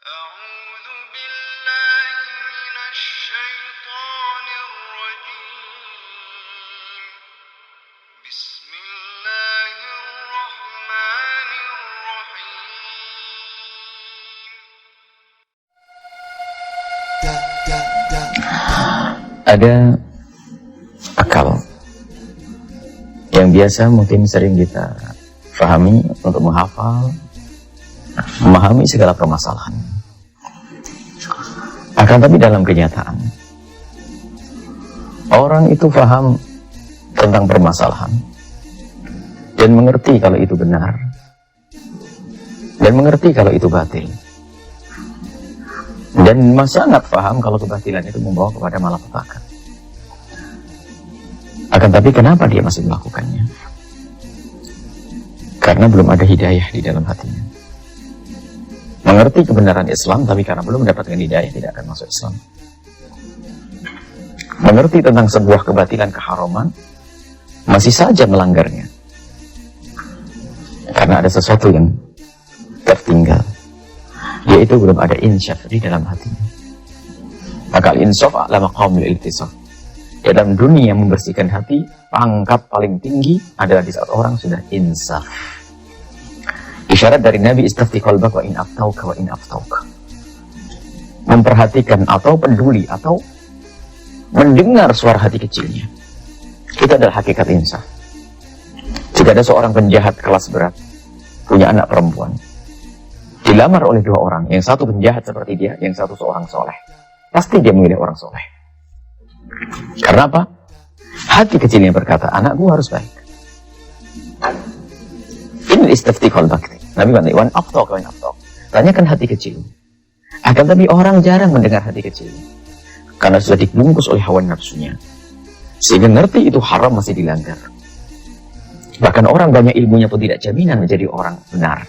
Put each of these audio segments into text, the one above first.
أعوذ بالله من الشيطان الرجيم بسم الله الرحمن الرحيم. Ada akal yang biasa mungkin sering kita pahami untuk menghafal, memahami segala permasalahan. Akan tapi dalam kenyataan, orang itu paham tentang permasalahan dan mengerti kalau itu benar dan mengerti kalau itu batil, dan sangat paham kalau kebatilan itu membawa kepada malapetaka. Akan tapi kenapa dia masih melakukannya? Karena belum ada hidayah di dalam hatinya. Mengerti kebenaran Islam, tapi karena belum mendapatkan hidayah tidak akan masuk Islam. Mengerti tentang sebuah kebatilan, keharaman, masih saja melanggarnya. Karena ada sesuatu yang tertinggal, yaitu belum ada insyaf di dalam hatinya. Maka al-insaf a'la maqamil iltisaf. Dalam dunia membersihkan hati, pangkat paling tinggi adalah di saat orang sudah insaf. Isyarat dari Nabi, istafti qalbak wa in aftauka wa in aftauka. Memperhatikan atau peduli atau mendengar suara hati kecilnya. Itu adalah hakikat insaf. Jika ada seorang penjahat kelas berat, punya anak perempuan, dilamar oleh dua orang, yang satu penjahat seperti dia, yang satu seorang soleh, pasti dia memilih orang soleh. Karena apa? Hati kecilnya berkata, anakku harus baik. Ini istafti qalbak. Nabi bantai, wan aftok. Tanyakan hati kecil. Akan tapi orang jarang mendengar hati kecil, karena sudah dibungkus oleh hawa nafsunya, sehingga ngerti itu haram masih dilanggar. Bahkan orang banyak ilmunya pun tidak jaminan menjadi orang benar,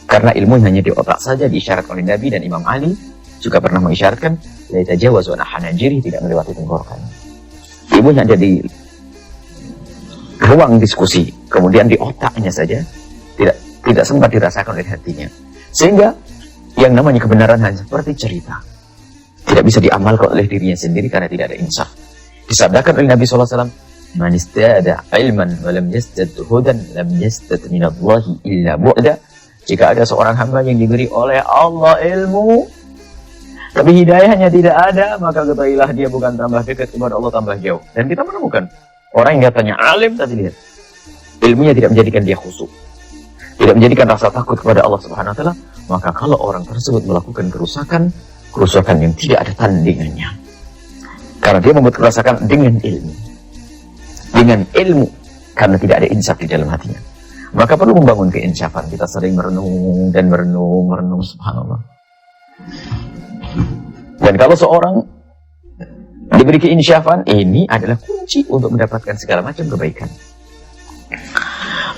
karena ilmu hanya di otak saja. Diisyarat oleh Nabi, dan Imam Ali juga pernah mengisyaratkan, la tajawazu an hanajiri, tidak melewati tenggorokan. Ilmunya ada di ruang diskusi, kemudian di otaknya saja, tidak sempat dirasakan oleh hatinya. Sehingga yang namanya kebenaran hanya seperti cerita, tidak bisa diamalkan oleh dirinya sendiri karena tidak ada insaf. Disabdakan oleh Nabi SAW, man istada ilman wa lam yastad hudan lam yastad minallahi illa bu'da. Jika ada seorang hamba yang diberi oleh Allah ilmu, tapi hidayahnya tidak ada, maka ketahuilah dia bukan tambah dekat kepada Allah, tambah jauh. Dan kita menemukan orang yang katanya alim, tapi lihat, ilmunya tidak menjadikan dia khusyuk, tidak menjadikan rasa takut kepada Allah Subhanahu wa Ta'ala. Maka kalau orang tersebut melakukan kerusakan yang tidak ada tandingannya, karena dia membuat kerusakan dengan ilmu, karena tidak ada insaf di dalam hatinya. Maka perlu membangun keinsafan. Kita sering merenung, subhanallah. Dan kalau seorang diberi keinsyafan, ini adalah kunci untuk mendapatkan segala macam kebaikan.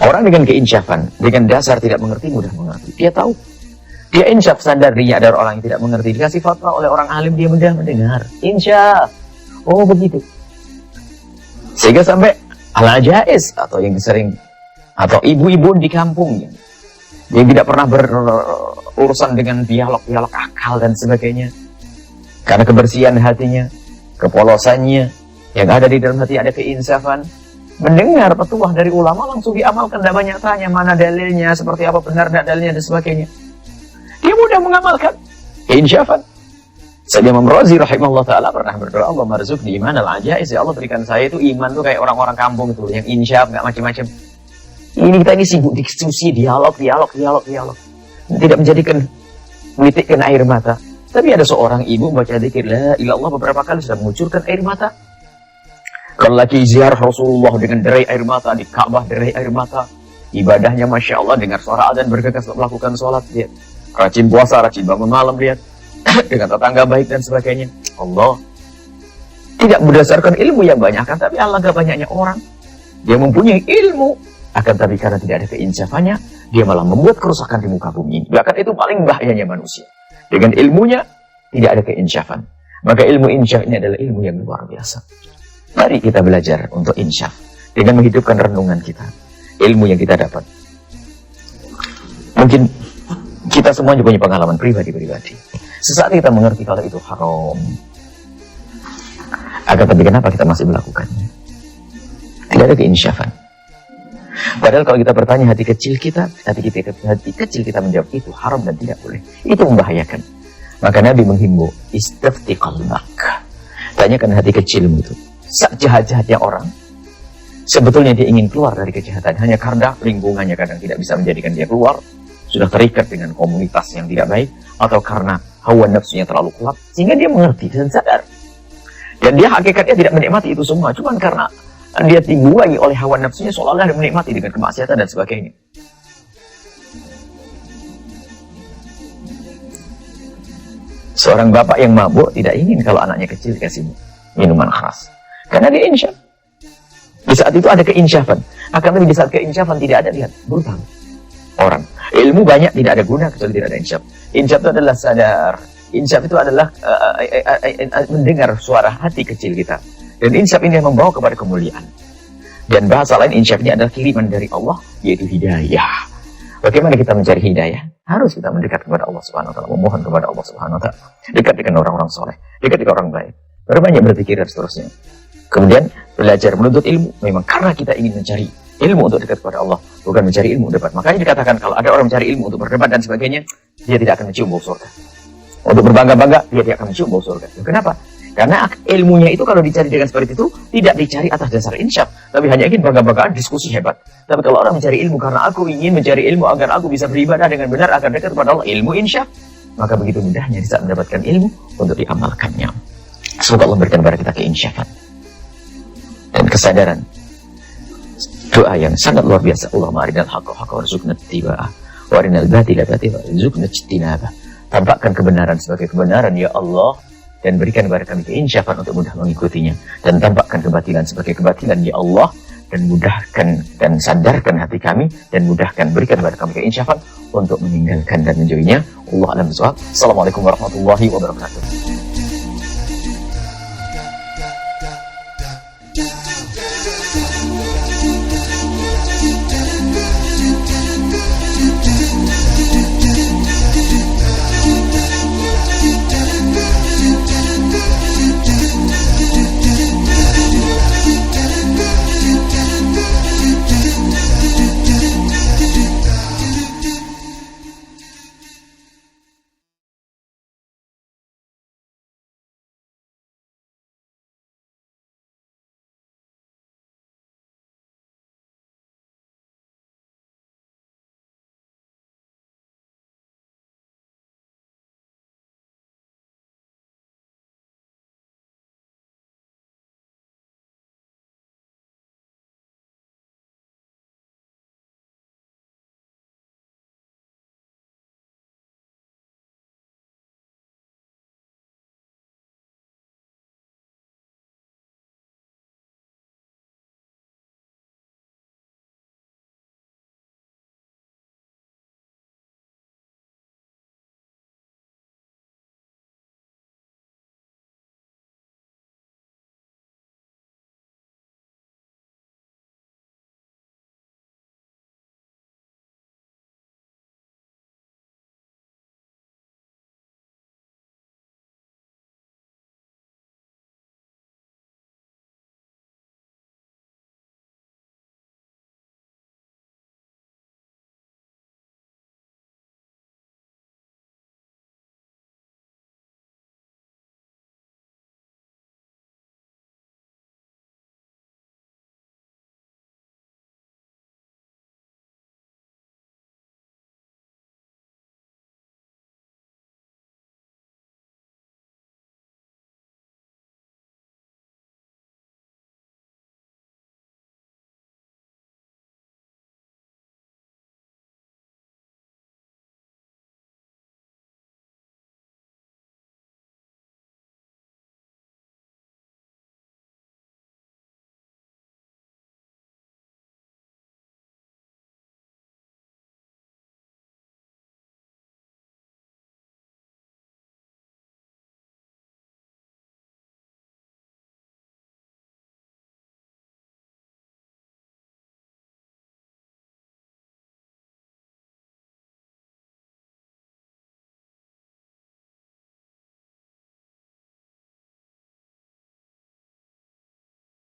Orang dengan keinsyafan, dengan dasar tidak mengerti, mudah mengerti. Dia tahu, dia insyaf, sadar dirinya ada orang yang tidak mengerti. Dikasih fatwa oleh orang alim, dia mudah mendengar. Insyaf, oh begitu. Sehingga sampai al-ajais, atau yang sering, atau ibu-ibu di kampung yang tidak pernah berurusan dengan dialog akal dan sebagainya, karena kebersihan hatinya, kepolosannya, yang ada di dalam hati ada keinsafan, mendengar petuah dari ulama langsung diamalkan, tidak banyak tanya mana dalilnya, seperti apa benar tidak dalilnya dan sebagainya. Dia mudah mengamalkan keinsafan. Sayyidina Imam Razi rahimahullah ta'ala pernah berdoa, Allah marzuqni iman al-ajais, ya Allah berikan saya itu iman tuh kayak orang-orang kampung itu, yang insyaf, nggak macam-macam. Kita ini sibuk diskusi, dialog, tidak menjadikan menitikkan air mata. Tapi ada seorang ibu baca zikir la ilallah beberapa kali sudah mengucurkan air mata. Kalau lagi ziarah Rasulullah dengan derai air mata, di Ka'bah derai air mata, ibadahnya Masya Allah, dengar suara azan bergegas melakukan sholat, lihat. Rajin puasa, rajin bangun malam, lihat. Dengan tetangga baik dan sebagainya. Allah tidak berdasarkan ilmu yang banyak, kan? Tapi alangkah banyaknya orang yang mempunyai ilmu, akan tapi karena tidak ada keinsafannya, dia malah membuat kerusakan di muka bumi ini. Bahkan itu paling bahayanya manusia. Dengan ilmunya tidak ada keinsafan. Maka ilmu insyaf ini adalah ilmu yang luar biasa. Mari kita belajar untuk insyaf dengan menghidupkan renungan kita, ilmu yang kita dapat. Mungkin Kita semua juga punya pengalaman pribadi-pribadi. Sesaat kita mengerti kalau itu haram. Agar tapi kenapa kita masih melakukannya? Tidak ada keinsyafan. Padahal kalau kita bertanya hati kecil kita menjawab itu haram dan tidak boleh. Itu membahayakan. Maka Nabi menghimbau, istafti qalbak. Tanyakan hati kecilmu itu. Sejahat-jahatnya orang, sebetulnya dia ingin keluar dari kejahatan. Hanya karena lingkungannya kadang tidak bisa menjadikan dia keluar. Sudah terikat dengan komunitas yang tidak baik. Atau karena hawa nafsunya terlalu kuat. Sehingga dia mengerti dan sadar. Dan dia hakikatnya tidak menikmati itu semua. Cuma karena dia dibuai oleh hawa nafsunya, seolah-olah dia menikmati dengan kemaksiatan dan sebagainya. Seorang bapak yang mabuk tidak ingin kalau anaknya kecil dikasih minuman keras. Karena dia insyaf. Di saat itu ada keinsyafan. Akan tapi di saat keinsyafan tidak ada, lihat, brutal. Orang. Ilmu banyak tidak ada guna kecuali tidak ada insyaf. Insyaf itu adalah sadar. Insyaf itu adalah mendengar suara hati kecil kita. Dan insyaf ini yang membawa kepada kemuliaan. Dan bahasa lain insyaf ini adalah kiriman dari Allah, yaitu hidayah. Bagaimana kita mencari hidayah? Harus kita mendekat kepada Allah Subhanahu wa taala, memohon kepada Allah Subhanahu wa taala. Dekat dengan orang-orang soleh, dekat dengan orang baik. Berbanyak berpikir dan seterusnya. Kemudian belajar menuntut ilmu memang karena kita ingin mencari ilmu untuk dekat kepada Allah, bukan mencari ilmu debat. Makanya dikatakan kalau ada orang mencari ilmu untuk berdebat dan sebagainya, dia tidak akan mencium bau surga. Untuk berbangga-bangga, dia tidak akan mencium bau surga. Kenapa? Karena ilmunya itu kalau dicari dengan seperti itu, tidak dicari atas dasar insyaf, tapi hanya ingin bangga-banggaan, diskusi hebat. Tapi kalau orang mencari ilmu karena aku ingin mencari ilmu agar aku bisa beribadah dengan benar, agar dekat kepada Allah, ilmu insyaf, maka begitu mudahnya di saat mendapatkan ilmu untuk diamalkannya. Semoga Allah berikan kepada kita keinsyafan dan kesadaran. Doa yang sangat luar biasa. Allahumma arinal haqqa haqqan warzuqna ittiba'ah wa arinal batila batilan warzuqna ijtinabah. Tampakkan kebenaran sebagai kebenaran ya Allah, dan berikan kepada kami keinsyafan untuk mudah mengikutinya, dan tampakkan kebatilan sebagai kebatilan ya Allah, dan mudahkan dan sadarkan hati kami, dan mudahkan berikan kepada kami keinsyafan untuk meninggalkan dan menjauhinya. Allah a'lam bishawab. Assalamualaikum warahmatullahi wabarakatuh.